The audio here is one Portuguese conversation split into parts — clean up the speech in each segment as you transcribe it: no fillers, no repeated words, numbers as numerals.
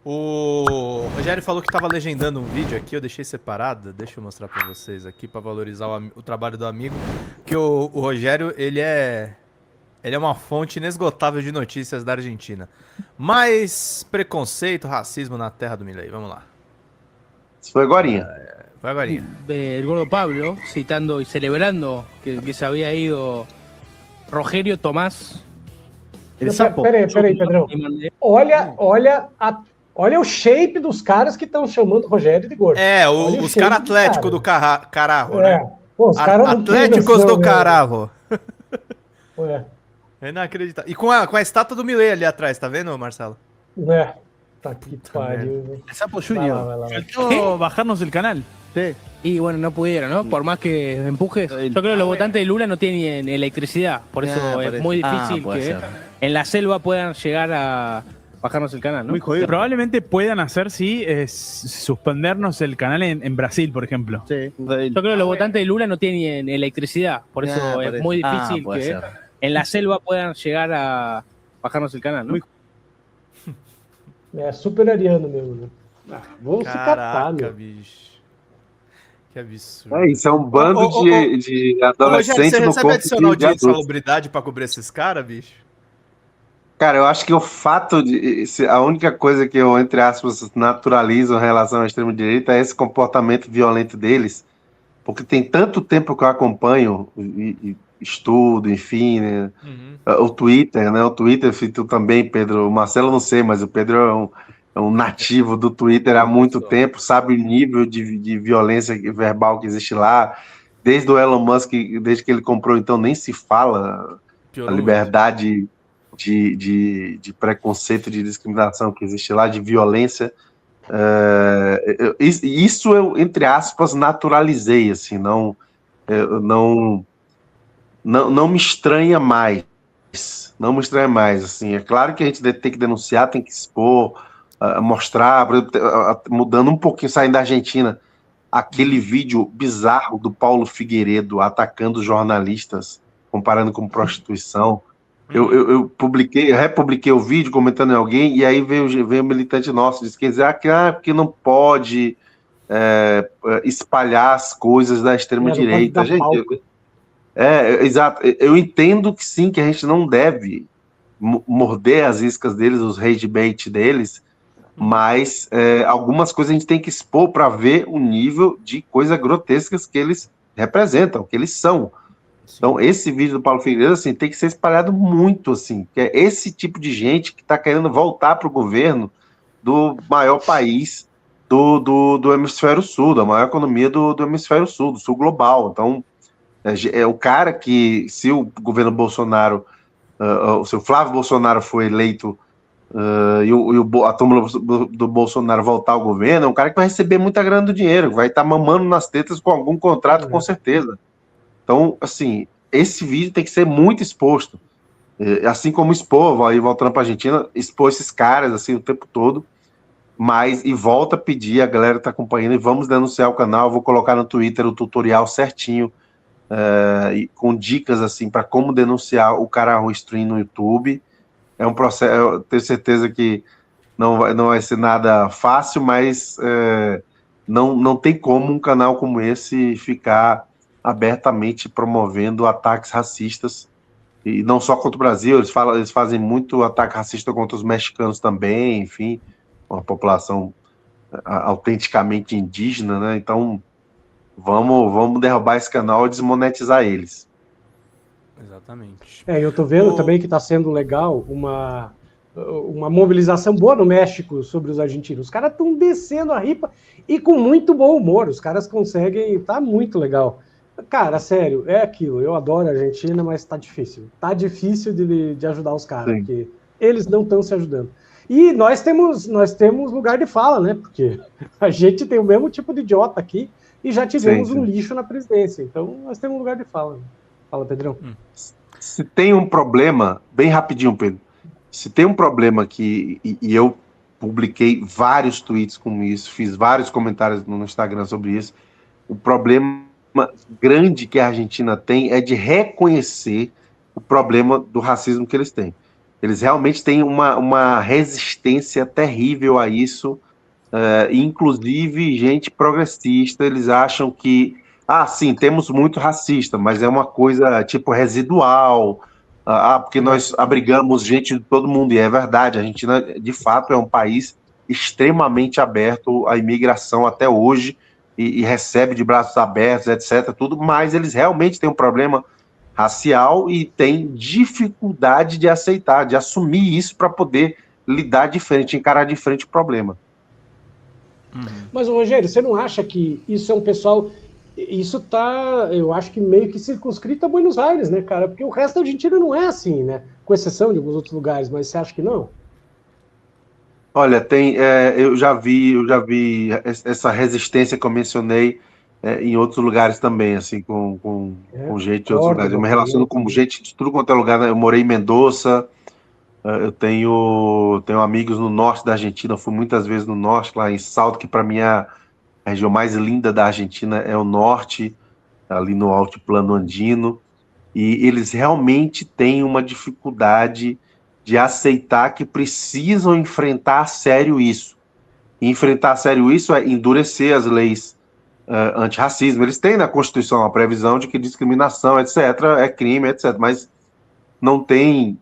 O Rogério falou que estava legendando um vídeo aqui, eu deixei separado, deixa eu mostrar para vocês aqui para valorizar o trabalho do amigo, que o Rogério, ele é uma fonte inesgotável de notícias da Argentina. Mais preconceito, racismo na terra do Milei, vamos lá. Isso foi agorinha. Vai agorinha. El gordo Pablo citando y celebrando que se había ido Rogerio Tomás. Peraí, Pedrão. Olha o shape dos caras que estão chamando o Rogério de gordo. É, Olha os caras atléticos do Carajo, né? Pô, os caras não têm Atléticos noção, do Carajo. É, É inacreditável. E com a estátua do Milei ali atrás, tá vendo, Marcelo? é. Tá que pariu. El Sapo Vai lá, Junior. vai lá. Faltó bajarnos el canal. Sí. Y bueno, no pudieron, ¿no? Por más que empujes. Yo creo que los votantes de Lula no tienen electricidad. Por eso es muy difícil puede que ser. en la selva puedan llegar a bajarnos el canal, ¿no? Muy jodido. Probablemente puedan hacer, sí, suspendernos el canal en Brasil, por ejemplo. Sí. Yo creo que los votantes de Lula no tienen electricidad. Por eso es muy difícil puede que ser. en la selva puedan llegar a bajarnos el canal, ¿no? É super ariano mesmo, né? Vamos se catar, Caraca, meu. bicho. Que absurdo. É isso, é um bando de Rogério, adolescentes você no recebe corpo adicional de adultos. insalubridade pra cobrir esses caras, bicho? Cara, eu acho que o fato a única coisa que eu, entre aspas, naturalizo em relação à extrema-direita é esse comportamento violento deles, porque tem tanto tempo que eu acompanho e estudo, enfim, né? O Twitter, né? O Twitter, tu também, Pedro. O Marcelo não sei, mas o Pedro é um nativo do Twitter há muito tempo, sabe o nível de violência verbal que existe lá. Desde o Elon Musk, desde que ele comprou, então nem se fala a liberdade de preconceito, de discriminação que existe lá, de violência. Isso eu, entre aspas, naturalizei, assim, não me estranha mais. Não me estranha mais, assim. É claro que a gente tem que denunciar, tem que expor, mostrar, mudando um pouquinho, saindo da Argentina, aquele vídeo bizarro do Paulo Figueiredo atacando jornalistas, comparando com prostituição. Eu republiquei o vídeo comentando em alguém, e aí veio um militante nosso, disse que porque não pode espalhar as coisas da extrema-direita. Gente, exato. Eu entendo que sim, que a gente não deve morder as iscas deles, os rage bait deles, mas algumas coisas a gente tem que expor para ver o nível de coisas grotescas que eles representam, que eles são. Então, esse vídeo do Paulo Figueiredo, assim, tem que ser espalhado muito, assim, que é esse tipo de gente que está querendo voltar para o governo do maior país do hemisfério sul, da maior economia do hemisfério sul, do sul global. Então, é o cara que, se o governo Bolsonaro, se o Flávio Bolsonaro for eleito e a turma do Bolsonaro voltar ao governo, é um cara que vai receber muita grana do dinheiro, vai estar mamando nas tetas com algum contrato, com certeza. Então, assim, esse vídeo tem que ser muito exposto. Assim como expor, aí voltando para a Argentina, expor esses caras assim o tempo todo, e volta a pedir, a galera está acompanhando, e vamos denunciar o canal, vou colocar no Twitter o tutorial certinho, com dicas assim para como denunciar o Carajo Stream no YouTube. É um processo, eu tenho certeza que não vai ser nada fácil, mas não tem como um canal como esse ficar abertamente promovendo ataques racistas, e não só contra o Brasil, eles fazem muito ataque racista contra os mexicanos também, enfim, uma população autenticamente indígena, né? Então vamos derrubar esse canal e desmonetizar eles. Exatamente. Eu tô vendo também que está sendo legal uma mobilização boa no México sobre os argentinos. Os caras estão descendo a ripa e com muito bom humor. Os caras conseguem, tá muito legal. Cara, sério, é aquilo. Eu adoro a Argentina, mas tá difícil. Tá difícil de ajudar os caras, porque eles não estão se ajudando. E nós temos lugar de fala, né? Porque a gente tem o mesmo tipo de idiota aqui e já tivemos um lixo na presidência. Então, nós temos um lugar de fala. Fala, Pedrão. Se tem um problema, bem rapidinho, Pedro, se tem um problema que, e eu publiquei vários tweets com isso, fiz vários comentários no Instagram sobre isso, o problema grande que a Argentina tem é de reconhecer o problema do racismo que eles têm. Eles realmente têm uma resistência terrível a isso, inclusive gente progressista, eles acham que, sim, temos muito racista, mas é uma coisa tipo residual, porque nós abrigamos gente de todo mundo, e é verdade, a Argentina, de fato, é um país extremamente aberto à imigração até hoje, e recebe de braços abertos, etc., tudo, mas eles realmente têm um problema racial e têm dificuldade de aceitar, de assumir isso para poder lidar diferente, encarar diferente o problema. Mas, Rogério, você não acha que isso é um pessoal... Isso tá, eu acho que meio que circunscrito a Buenos Aires, né, cara? Porque o resto da Argentina não é assim, né? Com exceção de alguns outros lugares, mas você acha que não? Olha, eu já vi essa resistência que eu mencionei em outros lugares também, assim, com gente de outros lugares. Eu me relaciono com gente de tudo quanto é lugar, né? Eu morei em Mendoza, eu tenho amigos no norte da Argentina, eu fui muitas vezes no norte, lá em Salto, que para mim é a região mais linda da Argentina, é o norte, ali no altiplano andino, e eles realmente têm uma dificuldade de aceitar que precisam enfrentar a sério isso. E enfrentar a sério isso é endurecer as leis antirracismo. Eles têm na Constituição a previsão de que discriminação, etc., é crime, etc., mas não tem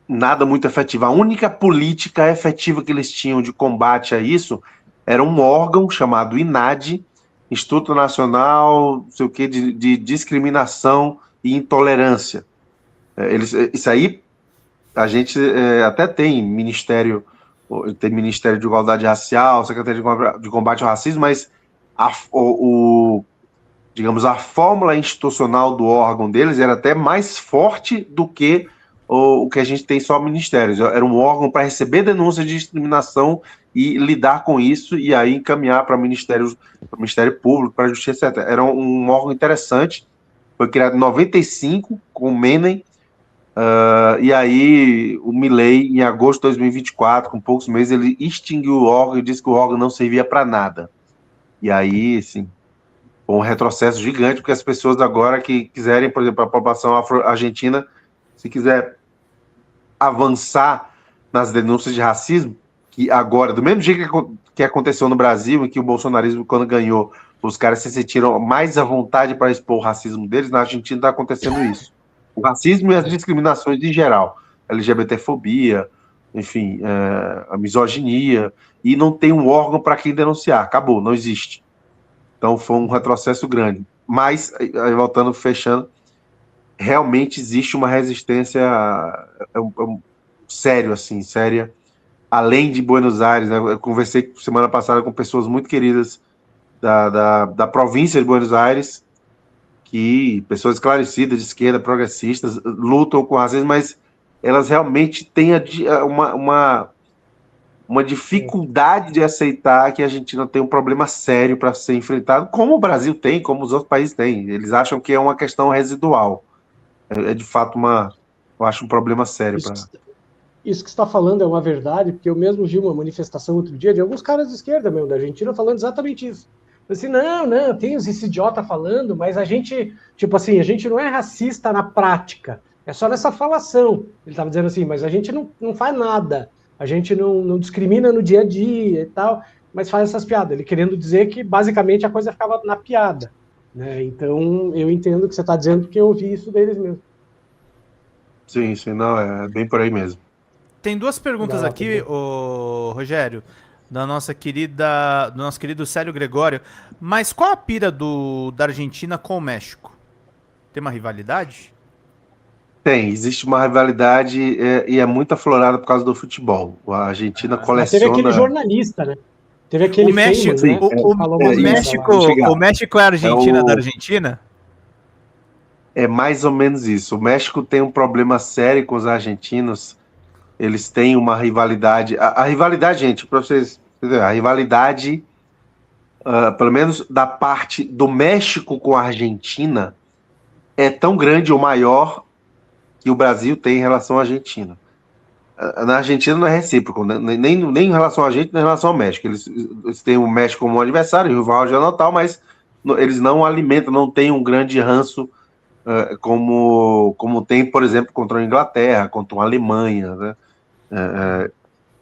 nada muito efetivo. A única política efetiva que eles tinham de combate a isso era um órgão chamado INADI, Instituto Nacional, não sei o quê, de Discriminação e Intolerância. Isso aí, a gente até tem Ministério de Igualdade Racial, Secretaria de Combate ao Racismo, mas digamos, a fórmula institucional do órgão deles era até mais forte do que o que a gente tem só ministérios. Era um órgão para receber denúncias de discriminação e lidar com isso, e aí encaminhar para o Ministério Público, para a Justiça, etc. Era um órgão interessante, foi criado em 95, com o Menem, e aí o Milei, em agosto de 2024, com poucos meses, ele extinguiu o órgão e disse que o órgão não servia para nada. E aí, assim, foi um retrocesso gigante, porque as pessoas agora que quiserem, por exemplo, a população afro-argentina, se quiser avançar nas denúncias de racismo, que agora, do mesmo jeito que aconteceu no Brasil, em que o bolsonarismo, quando ganhou, os caras se sentiram mais à vontade para expor o racismo deles, na Argentina está acontecendo isso. O racismo e as discriminações em geral, LGBTfobia, enfim, a misoginia, e não tem um órgão para quem denunciar, acabou, não existe. Então foi um retrocesso grande. Mas, voltando, fechando, realmente existe uma resistência séria, além de Buenos Aires, né? Eu conversei semana passada com pessoas muito queridas da província de Buenos Aires, pessoas esclarecidas, de esquerda, progressistas, lutam com racismo, mas elas realmente têm uma dificuldade de aceitar que a Argentina tem um problema sério para ser enfrentado, como o Brasil tem, como os outros países têm. Eles acham que é uma questão residual. É de fato eu acho um problema sério. Isso que você está falando é uma verdade, porque eu mesmo vi uma manifestação outro dia de alguns caras de esquerda mesmo, da Argentina, falando exatamente isso. Assim, não, tem esse idiota falando, mas a gente, tipo assim, a gente não é racista na prática, é só nessa falação. Ele estava dizendo assim, mas a gente não faz nada, a gente não discrimina no dia a dia e tal, mas faz essas piadas. Ele querendo dizer que, basicamente, a coisa ficava na piada. Né? Então, eu entendo o que você está dizendo, porque eu ouvi isso deles mesmo. Sim, não, é bem por aí mesmo. Tem duas perguntas aqui, Rogério, do nosso querido Célio Gregório. Mas qual a pira da Argentina com o México? Tem uma rivalidade? Existe uma rivalidade e é muito aflorada por causa do futebol. A Argentina coleciona... Teve aquele jornalista, né? Teve aquele o México, né? O México é a Argentina da Argentina? É mais ou menos isso. O México tem um problema sério com os argentinos. Eles têm uma rivalidade. A rivalidade, gente, para vocês entenderem, a rivalidade, pelo menos da parte do México com a Argentina, é tão grande ou maior que o Brasil tem em relação à Argentina. Na Argentina não é recíproco, né? nem em relação a gente, nem em relação ao México. Eles têm o México como um adversário, o rival regional tal, mas eles não alimentam, não têm um grande ranço como tem, por exemplo, contra a Inglaterra, contra a Alemanha, né?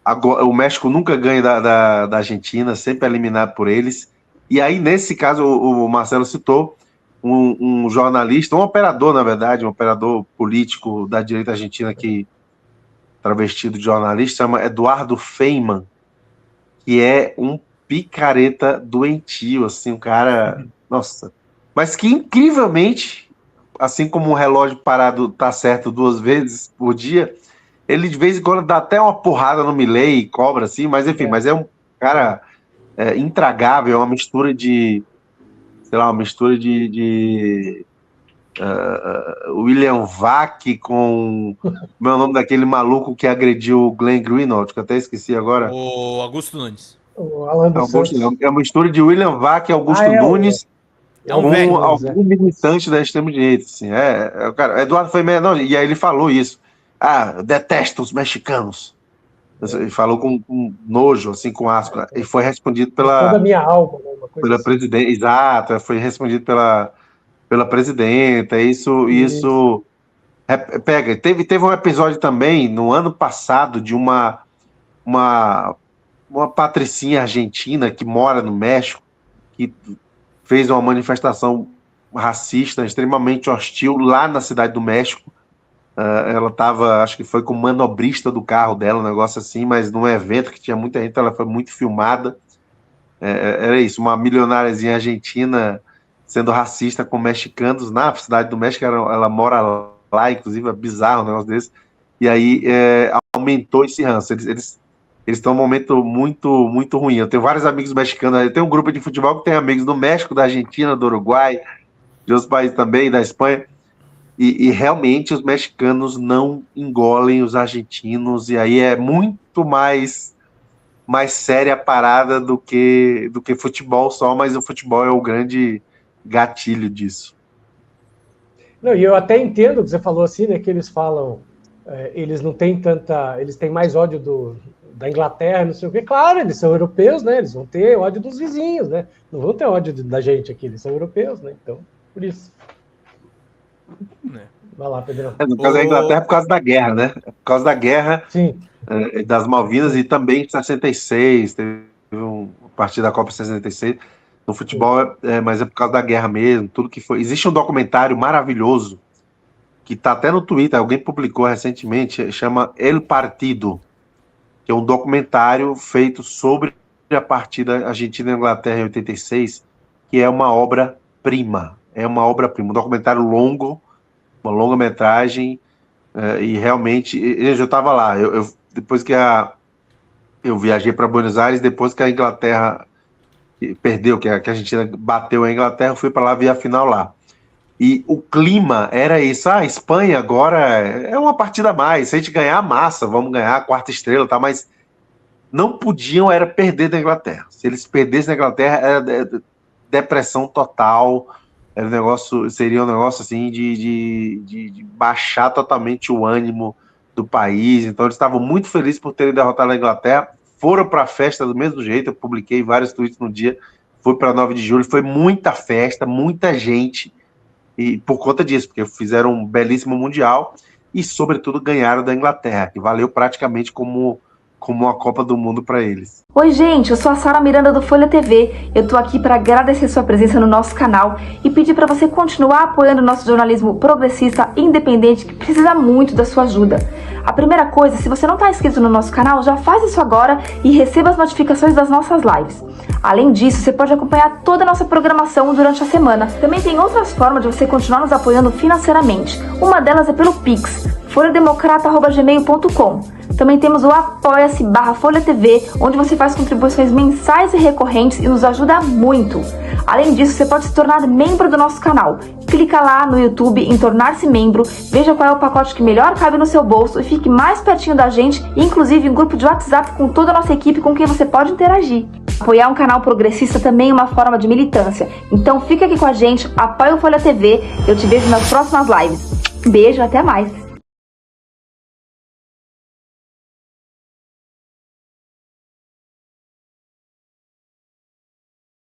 Agora, o México nunca ganha da Argentina, sempre é eliminado por eles. E aí, nesse caso, o Marcelo citou um jornalista, um operador, na verdade, um operador político da direita argentina que travestido de jornalista, chama Eduardo Feynman, que é um picareta doentio, assim, um cara, nossa, mas que incrivelmente, assim como um relógio parado tá certo 2 vezes por dia, ele de vez em quando dá até uma porrada no Milei e cobra, assim, mas enfim, mas é um cara intragável, é uma mistura de, sei lá, uma mistura de William Vac com como é o nome daquele maluco que agrediu o Glenn Greenwald, que eu até esqueci agora. O Augusto Nunes. O Alan dos Santos. É uma mistura de William Vac e Augusto Nunes com algum militante da extrema-direita. Assim. Cara, Eduardo foi não, e aí ele falou isso. Detesto os mexicanos. Ele falou com nojo, assim, com asco. E foi respondido pela... Toda a minha alma, né? Uma coisa pela assim. presidente. Exato, foi respondido pela presidenta. Isso pega. Teve um episódio também, no ano passado, de uma patricinha argentina que mora no México, que fez uma manifestação racista, extremamente hostil, lá na cidade do México. Ela estava, acho que foi com o manobrista do carro dela, um negócio assim, mas num evento que tinha muita gente, ela foi muito filmada. Era isso, uma milionáriazinha argentina sendo racista com mexicanos na cidade do México. Ela mora lá, inclusive, é bizarro um negócio desse. E aí aumentou esse ranço. Eles estão num momento muito, muito ruim. Eu tenho vários amigos mexicanos. Eu tenho um grupo de futebol que tem amigos do México, da Argentina, do Uruguai, de outros países também, da Espanha. E realmente os mexicanos não engolem os argentinos. E aí é muito mais séria a parada do que futebol só, mas o futebol é o grande gatilho disso. Não, e eu até entendo o que você falou assim, né? Que eles falam, eles não têm tanta. Eles têm mais ódio da Inglaterra, não sei o quê. Claro, eles são europeus, né? Eles vão ter ódio dos vizinhos, né? Não vão ter ódio da gente aqui, eles são europeus, né? Então, por isso. Vai lá, Pedrão. No caso da Inglaterra, por causa da guerra, né? Por causa da guerra das Malvinas e também em 66, teve a partir da Copa 66. No futebol, mas é por causa da guerra mesmo, tudo que foi. Existe um documentário maravilhoso que está até no Twitter, alguém publicou recentemente, chama El Partido, que é um documentário feito sobre a partida Argentina e Inglaterra em 86, que é uma obra-prima. É uma obra-prima, um documentário longo, uma longa-metragem, e realmente, eu estava lá, depois que eu viajei para Buenos Aires, depois que a Inglaterra perdeu, que a Argentina bateu a Inglaterra, eu fui para lá ver a final lá. E o clima era isso, a Espanha agora é uma partida a mais, se a gente ganhar, massa, vamos ganhar a 4ª estrela, tá? Mas não podiam era perder da Inglaterra. Se eles perdessem da Inglaterra, era depressão total, seria um negócio assim de baixar totalmente o ânimo do país. Então eles estavam muito felizes por terem derrotado a Inglaterra, foram para a festa do mesmo jeito. Eu publiquei vários tweets no dia, fui para 9 de julho, foi muita festa, muita gente, e por conta disso, porque fizeram um belíssimo Mundial e, sobretudo, ganharam da Inglaterra, que valeu praticamente como uma Copa do Mundo para eles. Oi gente, eu sou a Sara Miranda do Folha TV. Eu tô aqui para agradecer sua presença no nosso canal e pedir para você continuar apoiando o nosso jornalismo progressista independente, que precisa muito da sua ajuda. A primeira coisa, se você não está inscrito no nosso canal, já faz isso agora e receba as notificações das nossas lives. Além disso, você pode acompanhar toda a nossa programação durante a semana. Também tem outras formas de você continuar nos apoiando financeiramente. Uma delas é pelo Pix, folhademocrata@gmail.com. Também temos o apoia-se/Folha TV, onde você faz contribuições mensais e recorrentes e nos ajuda muito. Além disso, você pode se tornar membro do nosso canal. Clica lá no YouTube em tornar-se membro, veja qual é o pacote que melhor cabe no seu bolso e fique mais pertinho da gente, inclusive em um grupo de WhatsApp com toda a nossa equipe com quem você pode interagir. Apoiar um canal progressista também é uma forma de militância. Então fica aqui com a gente, apoia o Folha TV, eu te vejo nas próximas lives. Beijo, até mais!